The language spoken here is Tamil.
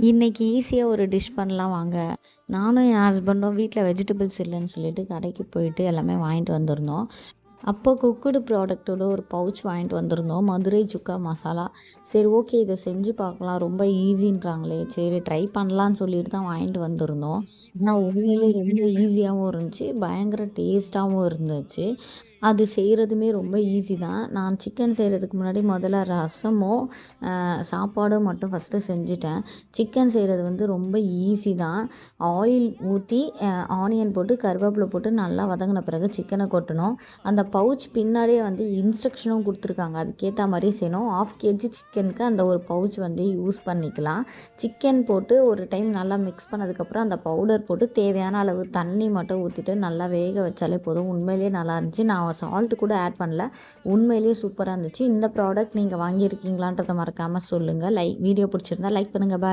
இன்றைக்கி ஈஸியாக ஒரு டிஷ் பண்ணலாம் வாங்க. நானும் என் ஹஸ்பண்டும் வீட்டில் வெஜிடபிள்ஸ் இல்லைன்னு சொல்லிட்டு கடைக்கு போயிட்டு எல்லாமே வாங்கிட்டு வந்திருந்தோம். அப்போ குக்குடு ப்ராடக்ட்டோட ஒரு பவுச் வாங்கிட்டு வந்திருந்தோம். மதுரை சுக்கா மசாலா. சரி ஓகே இதை செஞ்சு பார்க்கலாம். ரொம்ப ஈஸின்றாங்களே, சரி ட்ரை பண்ணலான்னு சொல்லிட்டு தான் வாங்கிட்டு வந்திருந்தோம். ஆனால் உண்மையிலே ரொம்ப ஈஸியாகவும் இருந்துச்சு, பயங்கர டேஸ்ட்டாகவும் இருந்துச்சு. அது செய்கிறதுமே ரொம்ப ஈஸி தான். நான் சிக்கன் செய்கிறதுக்கு முன்னாடி முதல்ல ரசமும் சாப்பாடும் மட்டும் ஃபஸ்ட்டு செஞ்சுட்டேன். சிக்கன் செய்கிறது வந்து ரொம்ப ஈஸி தான். ஆயில் ஊற்றி ஆனியன் போட்டு கருவேப்பிலை போட்டு நல்லா வதங்கின பிறகு சிக்கனை கொட்டணும். அந்த பவுச் பின்னாடியே வந்து இன்ஸ்ட்ரக்ஷனும் கொடுத்துருக்காங்க, அதுக்கேற்ற மாதிரி செய்யணும். 1/2 kg சிக்கனுக்கு அந்த ஒரு பவுச் வந்து யூஸ் பண்ணிக்கலாம். சிக்கன் போட்டு ஒரு டைம் நல்லா மிக்ஸ் பண்ணதுக்கப்புறம் அந்த பவுடர் போட்டு தேவையான அளவு தண்ணி மட்டும் ஊற்றிட்டு நல்லா வேக வச்சாலே போதும். உண்மையிலேயே நல்லா இருந்துச்சு. நான் சால்ட்டு கூட ஆட் பண்ணல. உண்மையிலேயே சூப்பராக இருந்துச்சு. இந்த ப்ராடக்ட் நீங்கள் வாங்கியிருக்கீங்களான்றதை மறக்காமல் சொல்லுங்கள். வீடியோ பிடிச்சிருந்தா லைக் பண்ணுங்கள். பாய்.